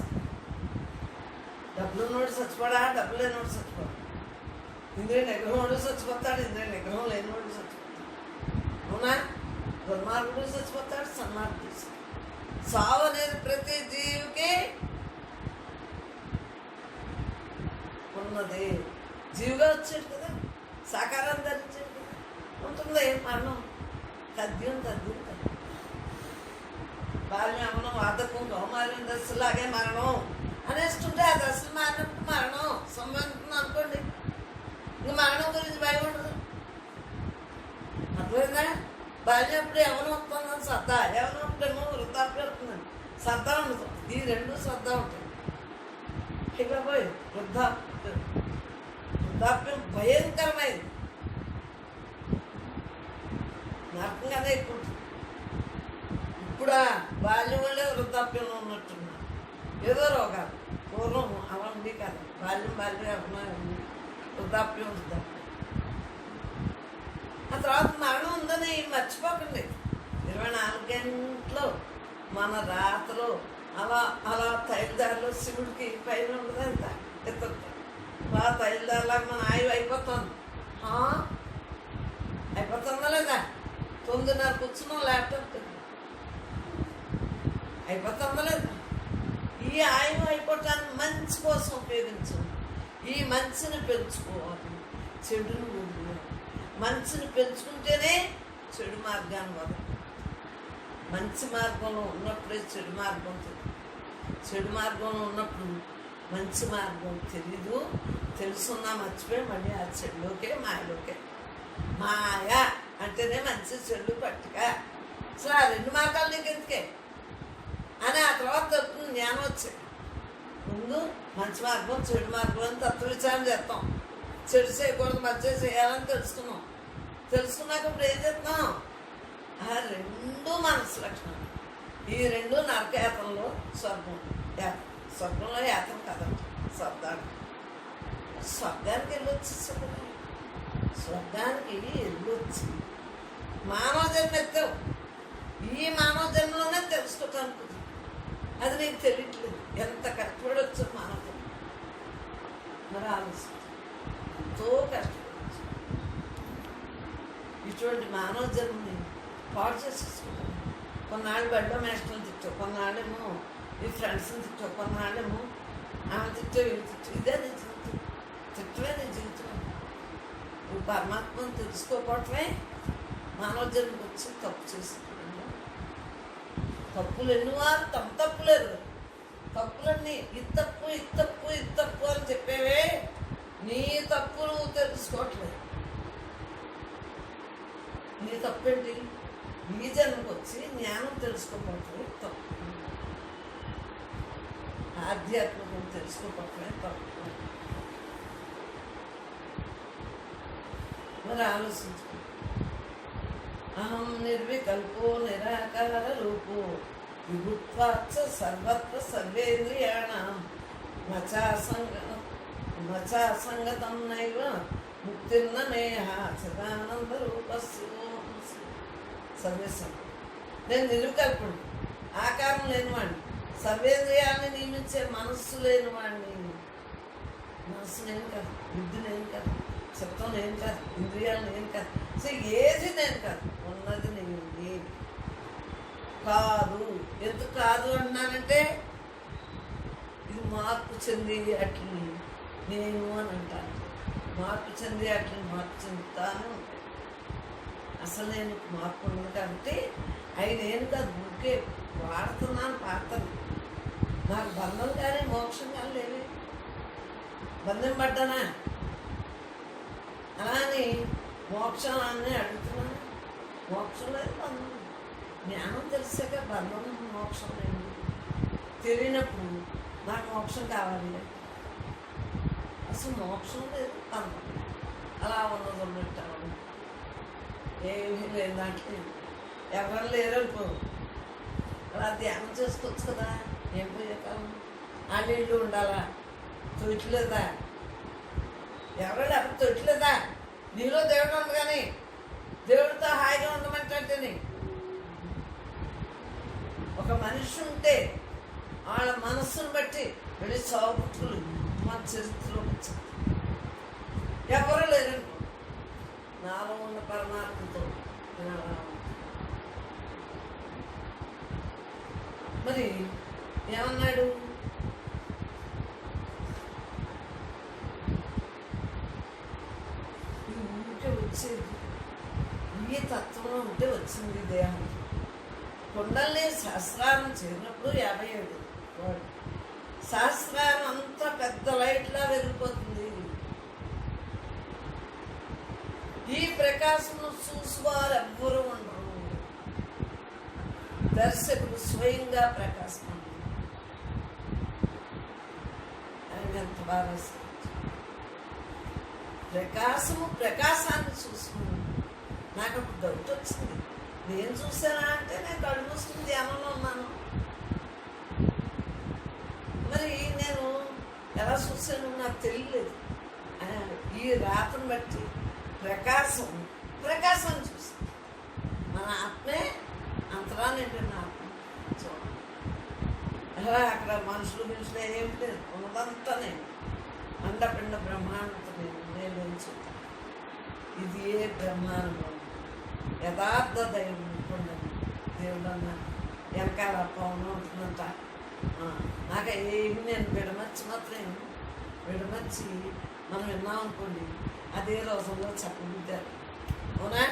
డబ్బులు ఉన్నోడు చచ్చిపోడా, డబ్బులు లేనివాడు చచ్చిపోడు. ఇంద్రియ నిగ్రహంలో చచ్చిపోతాడు, ఇంద్రియ నిగ్రహం లేనివాడు చచ్చిపోతాడు, అవునా? దుర్మార్గుడు చచ్చిపోతాడు, సన్మార్గుడు చచ్చిపోతాడు. సావు అనేది ప్రతి జీవికి ఉన్నది. జీవిగా వచ్చాడు కదా, సాకారం ధరించాడు కదా, ఉంటుంది మరణం. తథ్యం బాల్యం, అమనం, వాదకం, కౌమార్యం దశలాగే మరణం అనేస్తుంటే ఆ దశలు మారినప్పుడు మరణం సంబంధించింది అనుకోండి. బాల్యం గురించి భయం ఉండదు. అర్థమైందా? బాల్యం అప్పుడు ఎవరు వస్తుందని శ్రద్ధ, ఎవరు ఉంటేమో వృద్ధాప్యం వస్తుందని శ్రద్ధ ఉండదు. ఈ రెండు శ్రద్ధ ఉంటాయి. ఇక పోయి వృద్ధాప్యం భయంకరమైంది, నరకంగానే ఎక్కువ. ఇప్పుడు బాల్యం వల్లే వృద్ధాప్యంలో ఉన్నట్టున్నా ఏదో రోగాలు. పూర్వం అవండి కాదు, బాల్యం అభిమానం, వృద్ధాప్యం. ఆ తర్వాత మరణం ఉందని మర్చిపోకండి. 24 గంటలు మన రాత్రులు అలా తైలదారిలో శివుడికి పైన ఉండదు, అంత ఎత్తుంది. ఆ తైలదారిలాగా మన ఆయువు అయిపోతుంది. అయిపోతుందా లేదా? 9:30 కూర్చున్నాం ల్యాప్టాప్, అయిపోతుందా లేదా? ఈ ఆయువు అయిపోవటానికి మంచి కోసం ఉపయోగించు. ఈ మంచిని పెంచుకోవాలి, చెడును వదిలేయాలి. మంచిని పెంచుకుంటేనే చెడు మార్గాన్ని వదలు. మంచి మార్గంలో ఉన్నప్పుడే చెడు మార్గం తెలియదు. చెడు మార్గంలో ఉన్నప్పుడు మంచి మార్గం తెలీదు. తెలుసున్నా మర్చిపోయి మళ్ళీ ఆ చెడులోకే మాయలోకే. మాయ అంటేనే మంచి చెడు పట్టుక. అసలు ఆ 2 మార్గాలు నీకు ఎందుకే అని ఆ తర్వాత తప్పుతుంది జ్ఞానం వచ్చాయి. ముందు మంచి మార్గం చెడు మార్గం అని తత్వ విచారణ చేస్తాం. చెడు చేయకూడదు, మంచి చేయాలని తెలుసుకున్నాం. తెలుసుకున్నాక ఇప్పుడు ఏం చేస్తున్నాం? ఆ 2 మనసు లక్షణాలు. ఈ 2 నరకయాత్రలో స్వర్గంలో యాత్ర కదండి. స్వర్గానికి వెళ్ళొచ్చేసాడు. స్వర్గానికి వెళ్ళొచ్చి మానవ జన్మ ఎత్తావు. ఈ మానవ జన్మలోనే తెలుసుకోవటానికి అది నీకు తెలియట్లేదు. ఎంత కష్టపడవచ్చు మానవ జన్మ. మరి ఆలోచన ఎంతో కష్టపడవచ్చు. ఇటువంటి మానవ జన్మని పాడు చేసేసుకుంటాను. కొన్నాళ్ళు బడిలో మేస్టర్ని తిట్టావు, కొన్నాళ్ళేమో ఈ ఫ్రెండ్స్ని తిట్టావు, కొన్నాళ్ళేమో ఆమె తిట్టావు, ఇవి తిట్టావు. ఇదే నీ జీవితం. తిట్టమే నీ జీవితం. నువ్వు పరమాత్మను తెలుసుకోకపోవటమే మానవ జన్మకు వచ్చి తప్పు చేసుకుంటున్నావు. తప్పులు ఎన్నివారు తప్పులేదు. తప్పులన్నీ ఇది తప్పు అని చెప్పేవే నీ తప్పు నువ్వు తెలుసుకోవట్లేదు. నీ తప్పేంటి? నీ జన్మకు వచ్చి జ్ఞానం తెలుసుకోకపోవటమే తప్పు. ఆధ్యాత్మికం తెలుసుకోకపోవటమే తప్పు. మరి ఆలోచించుకో. అహం నిర్వికల్పో నిరాకార రూపో విభుత్వాచ్చ సర్వత్ర సర్వేంద్రియాణం నచాసంగతం నైవ ముక్తిర్న నేహ చిదానంద రూపస్య సర్వేశ్వరం. నేను నిర్వికల్పుడు, ఆకారం లేనివాడిని, సర్వేంద్రియాన్ని నియమించే మనస్సు లేనివాడిని. మనస్సు నేను కాదు, బుద్ధి నేను కాదు, చిత్తం నేను కాదు, ఇంద్రియాలు నేను కాదు, అసలు ఏది నేను కాదు. ఉన్నది నేను కాదు. ఎందుకు కాదు అన్నానంటే ఇది మార్పు చెంది అట్లని నేను అని అంటాను. మార్పు చెంది అట్లని మార్పు చెందుతాను. అసలు నేను మార్పు ఉండదు కాబట్టి అవి నేను కాదు, ఊరికే వాడుతున్నాను, పాడతాను. నాకు బంధం కానీ మోక్షం కానీ లేవే. బంధం పడ్డానా అలా అని మోక్షం అని అడుగుతున్నాను. మోక్షం లేదు, బంధం. జ్ఞానం తెలిసాక బంధం మోక్షం లేదు. తెలియనప్పుడు నాకు మోక్షం కావాలి. అసలు మోక్షం లేదు, బంధం అలా ఉన్నట్టు ఏమీ లేదు. దాంట్లో ఎవరు లేరు అనుకో, అలా ధ్యానం చేసుకోవచ్చు కదా. ఏం పోయే కాలం ఆ నీళ్ళు ఉండాలా? తొట్లేదా? ఎవరో లేకపోతే తొట్లేదా? నీలో దేవుడు ఉంది కానీ దేవుడితో హాయిగా ఉండమంటే ఒక మనిషి ఉంటే వాళ్ళ మనస్సును బట్టి వెళ్ళి సాగుతులు మన చరిత్రలో వచ్చారు. ఎవరు లేరనుకో, నాలో ఉన్న పరమాత్మతో మరి ఏమన్నాడు? ఉంటే వచ్చేది ఈ తత్వంలో ఉంటే వచ్చింది దేహం. కొండల్ని సహస్రారం చేరినప్పుడు 57 వాడు సహస్రారం అంతా పెద్ద లైట్లా వెలిగిపోతుంది. ప్రకాశమును చూసువారు ఎవ్వరూ ఉండరు. దర్శకుడు స్వయంగా ప్రకాశం ఆయన ఎంత బాగా రాశారు. ప్రకాశాన్ని చూసుకున్నాను. నాకు ఒక డౌట్ వచ్చింది. నేను చూసానా అంటే నేను కళ్ళు మూసుకుని ధ్యానంలో ఉన్నాను. మరి నేను ఎలా చూసాను నాకు తెలియలేదు. ఈ రాతను బట్టి ప్రకాశాన్ని చూసాను. మన ఆత్మే అంతరానండి నా ఆత్మ చూడండి. అలా అక్కడ మనుషులు ఏమి లేదు, ఉన్నదంతా నేను అండపిండ బ్రహ్మాండంతో నేను చూస్తాను. ఇది ఏ బ్రహ్మాండం యథార్థ దైవం ఉంటుందని దేవుడు అన్న వెనకాల పవనం ఉంటుందంట. నాకు ఏమి నేను విడమర్చి మనం విన్నాం అనుకోండి, అదే రోజుల్లో చెప్పబుద్దారు. అవునా?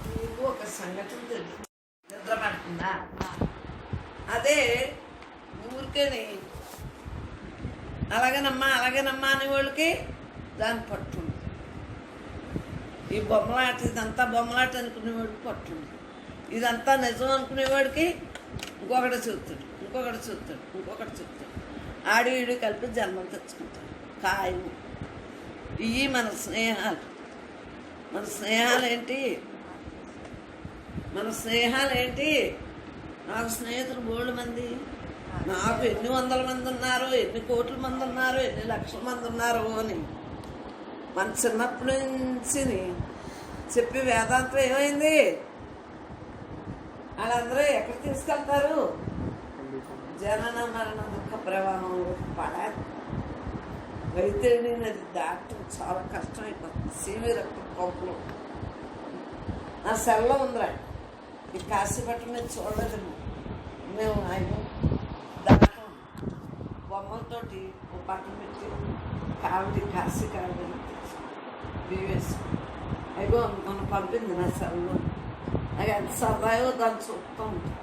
నీకు ఒక సంఘటన తెలుసు, నిద్ర పడుతుందా? అదే ఊరికేని అలాగేనమ్మా అనే వాళ్ళకి దాని పట్టుంది. ఈ బొమ్మలాట ఇదంతా బొమ్మలాట అనుకునేవాడికి పట్టుంది. ఇదంతా నిజం అనుకునేవాడికి ఇంకొకటి చూస్తాడు. ఆడి ఈడు కలిపి జన్మం తెచ్చుకుంటాడు. ఖాయం. ఇవి మన స్నేహాలు ఏంటి? నాకు స్నేహితులు బోల్డ్ మంది. నాకు ఎన్ని వందల మంది ఉన్నారో, ఎన్ని కోట్ల మంది ఉన్నారో, ఎన్ని లక్షల మంది ఉన్నారో అని మన చిన్నప్పటి నుంచి చెప్పి వేదాంతం ఏమైంది? వాళ్ళందరూ ఎక్కడ తీసుకెళ్తారు? జనన మరణ దుఃఖ ప్రవాహంలో పడాలి. వైతరిణి నది దాటం చాలా కష్టం అయిపోతుంది. సీవి రక్త పంపులో నా సెల్లో ఉందిరా. ఈ కాశీపట్నం మీద చూడలేదు. మేము ఆయన దాటం బొమ్మలతోటి ఓ పట్టం పెట్టి కాశీ కావిడి బీవేసి అయిగో మనం పంపింది నా సెల్లో. నాకు ఎంత సరదాయో దాన్ని చూస్తూ ఉంటాను.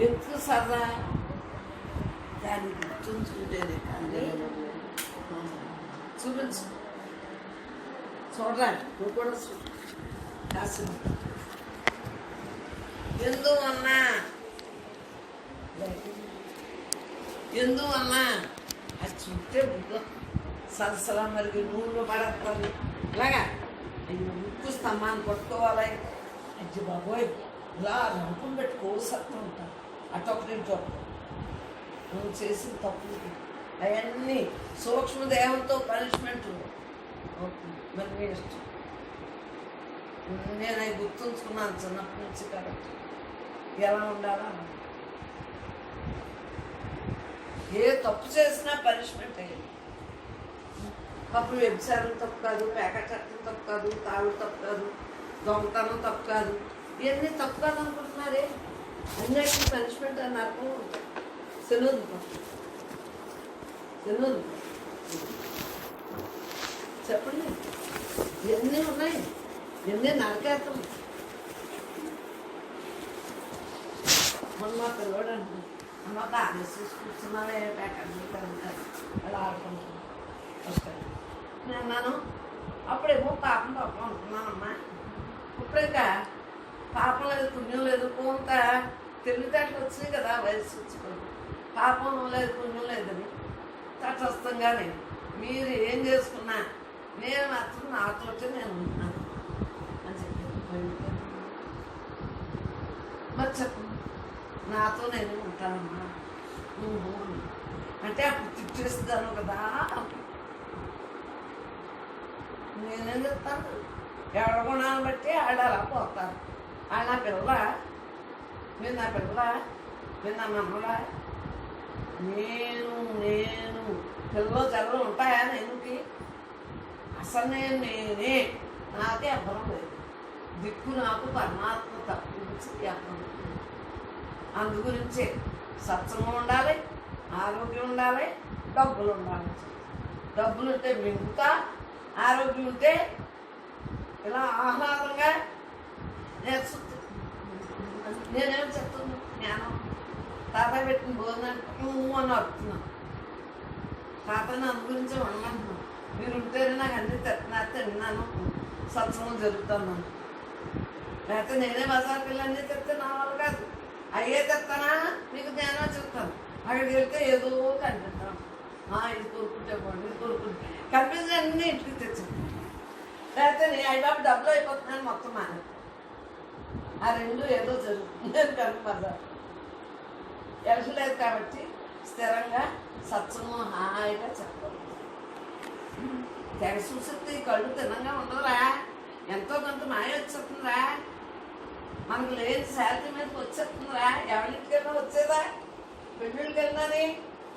ఎందుకు సరదా? దాన్ని గుర్తుంచుకుంటేనే కానీ చూపించు. చూడరా, నువ్వు కూడా చూడు. కాశీ ఎందువన్నా అది చుట్టే బుద్ధం సరసలా మరిగి నూనెలో పడతాను. ఇలాగా ముక్కు స్తంభాన్ని కొట్టుకోవాలి. అజ్జి బాబోయ్ ఇలా నమ్మకం పెట్టి కోసత్తూ ఉంటాను. అటొకటి నువ్వు చేసిన తప్పులకి అవన్నీ సూక్ష్మదేహంతో పనిష్మెంట్ మరి మీ ఇష్టం. నేను అవి గుర్తుంచుకున్నాను చిన్నప్పటి నుంచి. కాబట్టి ఎలా ఉండాలా? ఏ తప్పు చేసినా పనిష్మెంట్ అయ్యింది. అప్పుడు వ్యభిచారం తప్పు కాదు, పేకట్టడం తప్పు కాదు, తాగుడు తప్పు కాదు, దొంగతనం తప్పు కాదు. ఇవన్నీ తప్పు కాదు అనుకుంటున్నారే. అన్నిటికీ పనిష్మెంట్ అని అర్థం ఉంటాయి. సెలవులు చెప్పండి. ఇవన్నీ ఉన్నాయి. ఇవన్నీ నరకేతం. మొన్న మా పిల్లవాడు అంటున్నాడు, అమ్మ బాగా కూర్చున్నావే పేకట్టు అలా ఆడుకుంటున్నాను. నేను అన్నాను, అప్పుడేమో పాపం అనుకున్నానమ్మా. ఇప్పుడైతే పాపం లేదు, పుణ్యం లేదు, కొంత తెలివితేటలు వచ్చినాయి కదా, వయసు వచ్చుకోండి. పాపం లేదు, పుణ్యం లేదని తటస్థంగానే మీరు ఏం చేసుకున్నా నేను మాత్రం నాతోటే నేను ఉంటున్నాను అని చెప్పి. మరి చెప్పు, నాతో నేను ఉంటానమ్మా నువ్వు అంటే అప్పుడు తిట్టేస్తాను కదా. నేనేం చెప్తాను? ఎవరి గుణాలను బట్టి వాళ్ళు అలా పోతారు. వాళ్ళు నా పిల్ల, మీరు నా పిల్ల, మీరు నా మమ్మలా. నేను పిల్లలు జల్లలు ఉంటాయా నేనుకి? అసలు నేనే. నాకే అబ్బరం లేదు. దిక్కు నాకు పరమాత్మ తప్పించి అబ్బరం. అందు గురించే సత్సంగం ఉండాలి, ఆరోగ్యం ఉండాలి, డబ్బులు ఉండాలి. డబ్బులు ఉంటే మిగుతా, ఆరోగ్యం ఉంటే ఇలా ఆహ్లాదంగా నేర్చుకుంటుంది. నేనేం చెప్తున్నాను? జ్ఞానం తాత పెట్టిన భోజనానికి నువ్వు అని అడుగుతున్నాను. తాత నన్ను గురించి ఉండమంటున్నాను. మీరు ఉంటేనే నాకు అన్ని తిన్నాను, సత్సంగం జరుగుతాను. లేకపోతే నేనే బజార్కి వెళ్ళి అన్నీ తెస్తే నా వల్ల కాదు. అయ్యే తెస్తానా మీకు జ్ఞానం చెప్తాను. అక్కడికి వెళ్తే ఏదో కనిపిస్తాను. ఇది కోరుకుంటే బాగుంది, ఇది కోరుకుంటే కనిపించి అన్నీ ఇంటికి తెచ్చాను. లేకపోతే నేను అయ్యబాబు డబ్బులు అయిపోతున్నాను మొత్తం మానే. ఆ రెండు ఏదో జరుగుతుంది కనుక బజార్ వెళ్ళలేదు. కాబట్టి స్థిరంగా సత్సంగం హాయిగా చెప్పాలి. తెగ చూసిస్తే ఈ కళ్ళు తిన్నంగా ఉండదురా, ఎంతో కొంత మాయ వచ్చేస్తుందిరా, మనకు లేని శాలరీ మీదకి వచ్చేస్తుందిరా. ఎవరింటికైనా వచ్చేదా? పెళ్ళిళ్ళకి వెళ్ళినని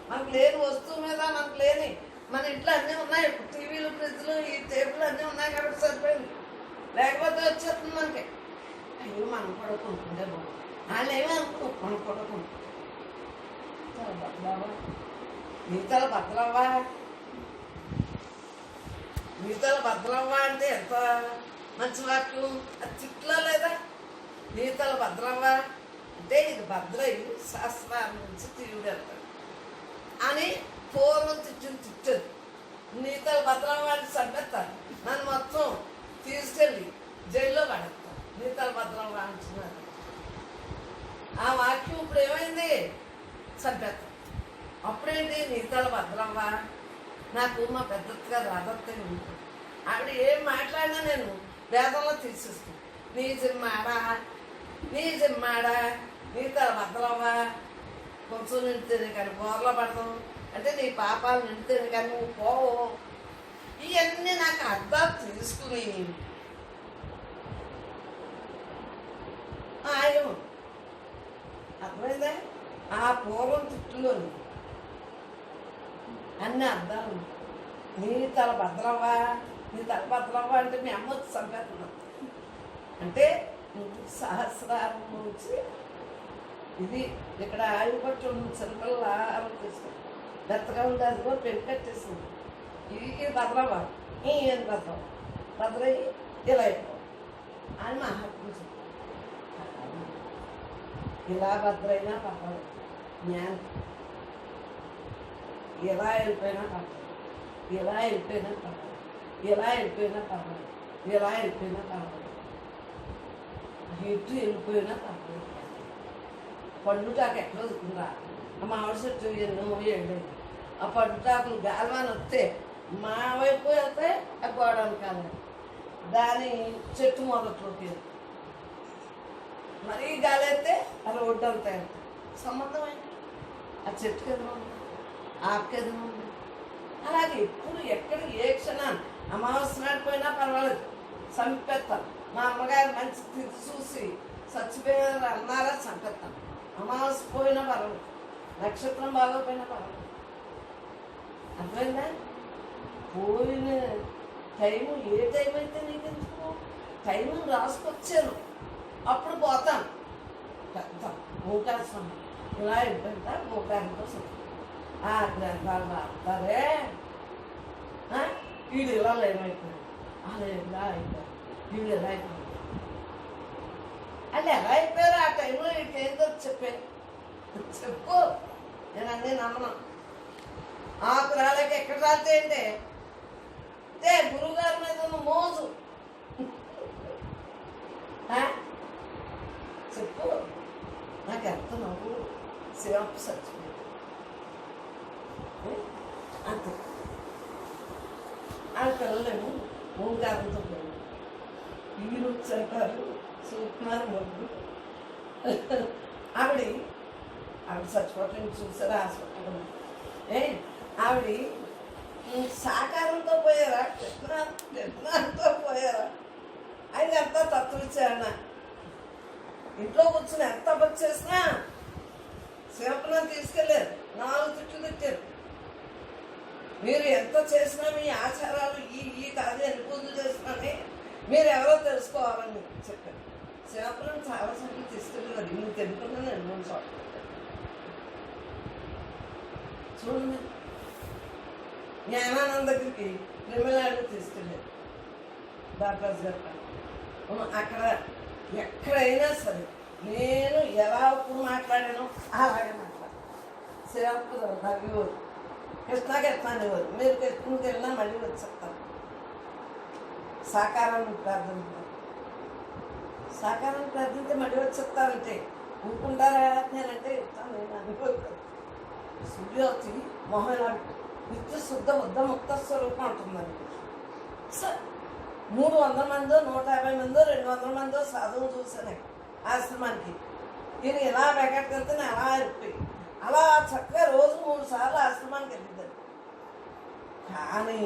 మనకు లేని వస్తువు మీద మనకు లేని మన ఇంట్లో అన్నీ ఉన్నాయి. టీవీలు, ఫ్రిడ్జ్లు, ఈ టేబుల్ అన్నీ ఉన్నాయి కాబట్టి సరిపోయింది. లేకపోతే వచ్చేస్తుంది మనకి. అయ్యో మనం కూడా కొనుక్కుంటే బాగుంది. వాళ్ళు ఏమీ అనుకున్నాం, మనం కూడా కొనుక్కుంటాం. బద్దలవ్వా, మిగతాలు బద్దలవ్వా, మిగతాలు బద్దలవ్వా అంటే ఎంత మంచి వాక్యం. అది తిట్లో లేదా? మిగతాలు భద్రవ్వా అంటే ఇది భద్రయ్యి శాస్త్రాల నుంచి తీరుడు వెళ్తాడు అని పూర్వం తిట్టదు. నీతలు భద్రవ్వా అని చంపేస్తారు, నన్ను మొత్తం తీసుకెళ్ళి జైల్లో పడేస్తారు. నీతలు భద్రవ్వా అంటున్నారు. ఆ వాక్యం ఇప్పుడు ఏమైంది? చంపేస్తారు. అప్పుడేంటి? నీతలు భద్రవ్వా. నాకు మా పెద్దగా రాదత్తగా ఉంటుంది. ఆవిడ ఏం మాట్లాడినా నేను వేదంలో తీసేస్తాను. నీ జిమ్మాడా, నీ జిమ్మాడా, నీ తల బద్దలవ్వా, కొంచెం నిండితేనే కానీ బోర్లో పడతాం అంటే నీ పాపాలు నిండితేనే కానీ నువ్వు పోవు. ఇవన్నీ నాకు అర్థాలు తీసుకుని ఆయన అర్థమైందా? ఆ పూర్వం తిట్టులోని అన్ని అర్థాలు. నీ తల భద్రవ్వా, నీ తల భద్రవ్వా అంటే మీ అమ్మ వచ్చి చంపేస్తున్నావు అంటే సహస్రారం నుంచి ఇది ఇక్కడ ఆయుపట్టు చిలకలు ఆరోపిస్తుంది. మెత్తగా ఉంది, అది కూడా పెళ్లి కట్టేస్తుంది. ఇది భద్రవ్వా, ఏం భద్రవ్వ, భద్రయ్యి ఇలా అయిపో అని మహాత్ముడు చెప్పారు. ఇలా భద్రైనా పర్వాలేదు, జ్ఞానం ఎలా వెళ్ళిపోయినా పర్వాలేదు, ఎలా వెళ్ళిపోయినా పర్వాలేదు, ఎలా వెళ్ళిపోయినా పర్వాలేదు, ఎలా వెళ్ళిపోయినా పర్వాలేదు, ఎటు వెళ్ళిపోయినా పర్వాలేదు. పండుటాకు ఎక్కడ వస్తుందా? ఆ మామిడి చెట్టు ఎన్నో వేయండి. ఆ పండుటాకులు గాలివాన వస్తే మా వైపు వెళ్తే ఆ గోడలు కాదు, దాని చెట్టు మొదట్లోకి మరీ గాలి అయితే ఆ రోడ్డు అంతా వెళ్తాయి. సంబంధం ఏంటి? ఆ చెట్టుకి ఎదురు ఉంది, ఆకు ఎదురు ఉంది. అలాగే ఎప్పుడు ఎక్కడ ఏ క్షణాన్ని అమావాస్య నాడిపోయినా పర్వాలేదు, చంపేస్తాను. మా అమ్మగారు మంచి తిరిగి చూసి చచ్చిపోయిన అన్నారా చంపేస్తాను. అమావాస్య పోయినా పర్వాలేదు, నక్షత్రం బాగోపోయినా పర్వాలేదు. అర్థమైందా? పోయిన టైము ఏ టైం అయితే నీకు ఎందుకు? టైము రాసుకొచ్చాను, అప్పుడు పోతాను. పెద్ద ఓంకార స్వామి ఇలా ఏంటంటే ఓంకారంతో ఆ గ్రంథాలు రాస్తారే, వీడు ఇలా ఏమైపోయాడు, అలా ఎలా అయిపోయాడు, వీడు ఎలా అయిపోయాడు, వాళ్ళు ఎలా అయిపోయారు ఆ టైంలో వీటికేందో చెప్పాను. చెప్పు, నేను అన్నీ నమ్మను. ఆకు రాలేక ఎక్కడ రాలితే అంటే గురువుగారి మీద ఉన్న మోజు. చెప్పు, నాకు ఎంత నవ్వు. శివప్పు చచ్చిపోయాడు అంతే. ఆ పిల్లలేమో ఓంకారంతో పోయాడు. వీరు చెప్పారు సుకుమార్ మొగ్గు. ఆవిడ చచ్చిపోవటం చూసారా హాస్పిటల్. ఆవిడ సాకారంతో పోయారా, కృష్ణతో పోయారా? ఆయన ఎంత తత్వచ్చారన్న ఇంట్లో కూర్చుని ఎంత పని చేసినా శివపురం తీసుకెళ్ళారు, 4 తిట్లు తిట్టారు. మీరు ఎంత చేసినా మీ ఆచారాలు ఈ కాదు, ఎన్ని పూజలు చేసినాని మీరు ఎవరో తెలుసుకోవాలని చెప్పారు. శివపురం చాలా సార్లు తీసుకెళ్ళారు. నువ్వు తెలుసుకున్నా నేను 3 సార్లు చూడండి. జ్ఞానానంద దగ్గరికి తమిళనాడు తీసుకెళ్ళారు డాక్టర్స్ గారు. అక్కడ ఎక్కడైనా సరే నేను ఎలా ఇప్పుడు మాట్లాడానో అలాగే మాట్లాడాను. శివపురం నవ్వేవారు. కృష్ణాకి అనేవారు. మీరు కృష్ణుడికి వెళ్ళినా మళ్ళీ వచ్చేస్తారు. సాకారాన్ని ప్రార్థించారు. సాకారాన్ని ప్రార్థించి మళ్ళీ వచ్చేస్తారంటే ఊరుకుంటారా? నేనంటే ఇస్తాను. నేను అనుకోలేదు. సూర్యోతి మోహన నిత్య శుద్ధ బుద్ధ ముక్త స్వరూపం అంటుందండి. 300 మందో 150 మందో 200 మందో సాధువులు చూసానే ఆశ్రమానికి. ఈయన ఇలా వెగట్టుకెళ్తే అలా అయిపోయి అలా చక్కగా రోజు 3 సార్లు ఆశ్రమానికి వెళ్ళిద్దాను. కానీ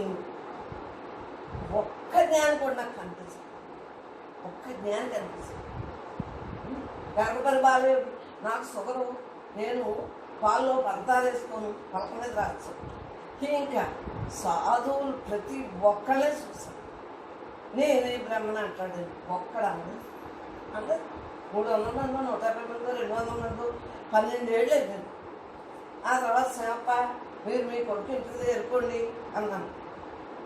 ఒక్క జ్ఞానం కూడా నాకు కనిపిస్తుంది. ఒక్క జ్ఞానం కనిపిస్తుంది. గర్భపరి బాలేదు, నాకు షుగరు, నేను పాల్లో పదార్థాలు వేసుకోను, పలక మీద రాచ్చు. ఇంకా సాధువులు ప్రతి ఒక్కళ్ళే చూశాను. నేనే బ్రహ్మణ అంటాడు. ఒక్కడా అంటే 300 మందో 150 మందో 200 మందో 12 ఏళ్ళు అయింది. ఆ తర్వాత సేప మీరు మీ కొడుకు ఇంటికి ఎరుకోండి అన్నాను.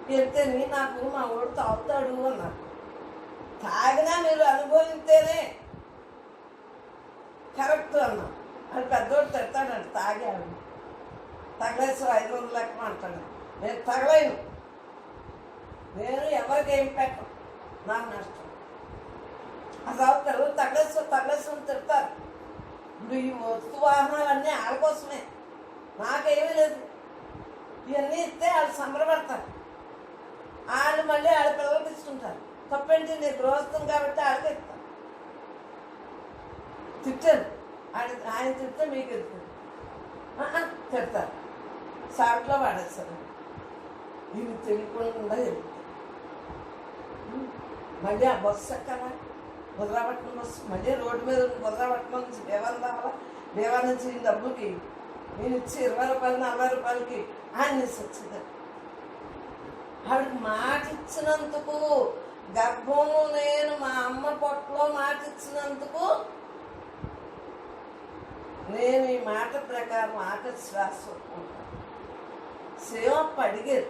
వెళ్తేని నాకు మా వాడు తాగుతాడు అన్నాడు. తాగినా మీరు అనుభవిస్తేనే కరెక్ట్ అన్నాను. అది పెద్దోడు తిడతాడంట తాగాడు. తగలేసు 500 లెక్క అంటాడు. నేను తగలేను. నేను ఎవరికి ఏం పెట్టను, నాకు నష్టం. అసలు పిల్లలు తగలేసు అని తిడతారు. ఇప్పుడు ఈ వస్తు వాహనాలన్నీ ఆడ కోసమే, నాకేమీ లేదు. ఇవన్నీ ఇస్తే వాళ్ళు సంబరపడతారు. వాళ్ళు మళ్ళీ వాళ్ళ పిల్లలకి ఇస్తుంటారు. తప్పేంటి, నేను గృహస్థం కాబట్టి వాళ్ళకి ఇస్తాను. తిట్టాను. ఆయన తిడితే మీకు ఎదుగుతుంది తిడతారు. సాట్లో వాడేస్తారు. ఇవి తెలియకుండా వెళ్తారు. మళ్ళీ ఆ బస్సు ఎక్కాలా, భద్రాపట్నం బస్సు మళ్ళీ రోడ్డు మీద భద్రాపట్నం నుంచి దేవాన్ని రావాలా. దేవా నుంచి ఈ డబ్బుకి నేను ఇచ్చి 20 రూపాయలు 40 రూపాయలకి ఆయన వచ్చింది. ఆవిడకి మాట ఇచ్చినందుకు, గర్భంలో నేను మా అమ్మ పొట్టలో మాట ఇచ్చినందుకు నేను ఈ మాట ప్రకారం శ్వాస సేవప్ప అడిగారు.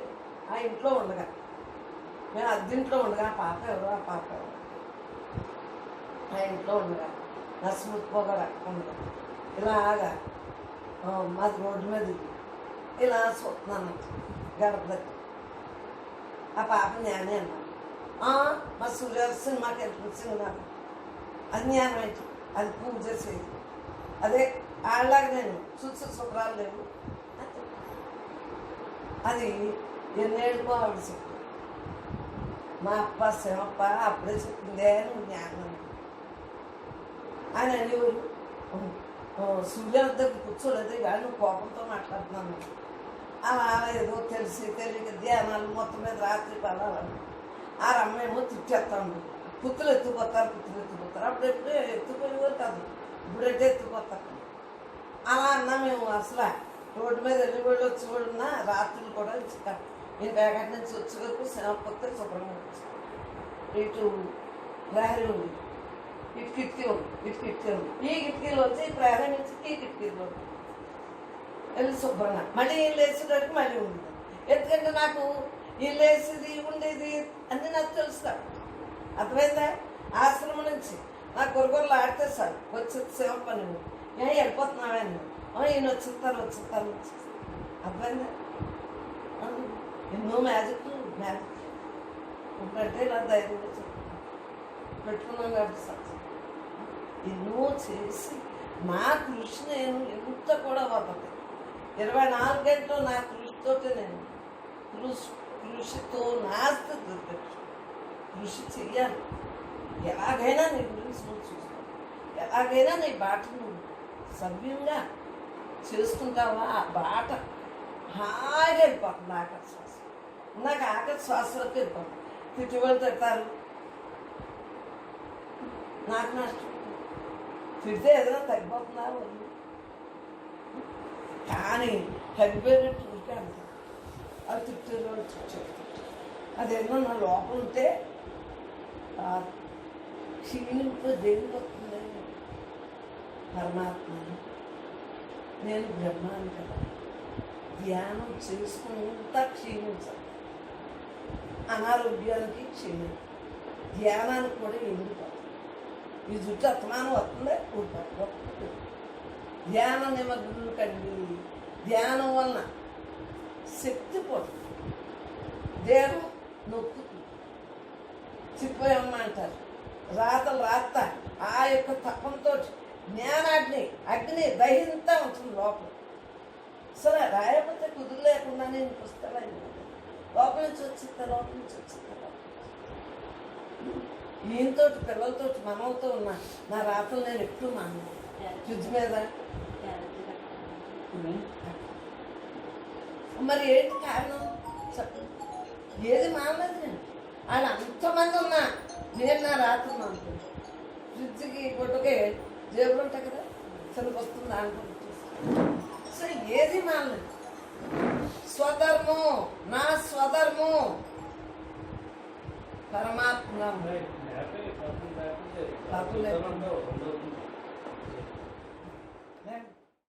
ఆ ఇంట్లో ఉండగా, మేము అద్దెంట్లో ఉండగా, పాప ఎవరు, ఆ పాప ఎవరు, ఆ ఇంట్లో ఉండగా నర్సుముత్తుగా ఉండగా ఇలాగా మాది రోడ్డు మీద ఇలా చూస్తున్నాను గడప దగ్గర. ఆ పాప జ్ఞానే అన్నాను. మా సూర్య సినిమాకి వెళ్తుంది. నాకు అది జ్ఞానం ఏంటి, అది పూజ చేసేది. అదే వాళ్ళలాగా నేను శుభ్రాలు లేవు. అది ఎన్నేళ్ళకో ఆవిడ చెప్పింది. మా అప్ప శివప్ప అప్పుడే చెప్పిందే నువ్వు జ్ఞానం. ఆయన అనేవారు, సూర్య దగ్గర కూర్చోలేదు కానీ నువ్వు కోపంతో మాట్లాడుతున్నాను. అలా ఏదో తెలియక ధ్యానాలు మొత్తం మీద రాత్రి పడాలని ఆ రమ్మేమో తిట్టేస్తాను. పుత్తులు ఎత్తుకుపోతారు. అప్పుడెప్పుడే ఎత్తుకునేవారు కాదు, ఇప్పుడంటే ఎత్తుకుపోతారు. అలా అన్నా మేము అసలు రోడ్డు మీద వెళ్ళిపోయి వచ్చి కూడా ఉన్నా రాత్రులు కూడా ఇంకా ఎక్కడి నుంచి వచ్చే వరకు శనగపత్తి శుభ్రంగా వచ్చి ఇటు ప్రహరీ ఉంది, ఇటు కిటికీ ఉంది, ఈ కిటికీలో వచ్చి ఈ ప్రహరీ నుంచి ఈ కిటికీలో వెళ్ళి శుభ్రంగా మళ్ళీ ఇల్లు వేసేటప్పుడు మళ్ళీ ఉంది. ఎందుకంటే నాకు ఇల్లు వేసేది ఉండేది అన్నీ నాకు తెలుస్తాడు. అర్థమైందా? ఆశ్రమం నుంచి నా కొరగొరలు ఆడితే సార్ వచ్చి సేవ పని వెళ్ళిపోతున్నావని ఈయన వచ్చిస్తారు. అర్థమైందా? ఎన్నో మ్యాజిక్ ఇప్పుడంటే ఇలా ధైర్యంగా పెట్టుకున్నాం కాబట్టి సార్ ఎన్నో చేసి నా కృషి నేను ఎంత కూడా వదలదు. 24 గంటలు నా కృషితోటి నేను కృషితో నాస్తి దొరకచ్చు. కృషి చెయ్యాలి. ఎలాగైనా నీ గురించి నువ్వు చూస్తావు, ఎలాగైనా నీ బాటను సవ్యంగా చేసుకుంటావా? ఆ బాట హాయిగా వెళ్ళిపోతుంది. ఆఖరి శ్వాస నాకు ఆఖరి శ్వాసలోకి వెళ్ళిపోతుంది. తిట్టుబడి తిడతారు, నాకు నష్టం. తిడితే ఏదైనా తగ్గిపోతుందా వాళ్ళు? కానీ తగ్గిపోయినట్టు ఉంటే అంటారు. అది తిట్టారు, అదేమో నా లోపల ఉంటే క్షీణింపు దేవుడు వస్తుందని పరమాత్మని నేను బ్రహ్మాన్ని కదా ధ్యానం చేసుకుంటా క్షీణించాలి. అనారోగ్యానికి క్షీణం, ధ్యానానికి కూడా ఎండిపోతుంది. ఈ జుట్టు అత్తమానం వస్తుందే ఊరిపోతుంది. ధ్యాన నిమగ్నులు కండి. ధ్యానం వలన శక్తి పోదు, దేహం నొక్కుతుంది. చిప్పేయమంటారు, రాతలు రాస్తా ఆ యొక్క తపంతో జ్ఞానాగ్ని అగ్ని దహింతా ఉంటుంది లోపల. అసలు రాయకపోతే కుదురు లేకుండా నేను పుస్తకాలు లోపల నుంచి వచ్చిస్తా, లోపల నుంచి వచ్చిస్తా. ఈయనతో పిల్లలతో మనవతో ఉన్నా నా రాతలు నేను ఎప్పుడు మాను ఫ్రిడ్జ్ మీద. మరి ఏంటి కారణం చెప్పండి? ఏది మానలేదు నేను. ఆయన అంతమంది ఉన్నా నేను నా రాత్రులు అనుకుంటా. ఫ్రిడ్జ్కి గుడ్డకి జేబులు ఉంటాయి కదా, చిన్నకి వస్తుంది అనుకుంటా. సో ఏది మానలేదు. స్వధర్మం, నా స్వధర్మం పరమాత్మ.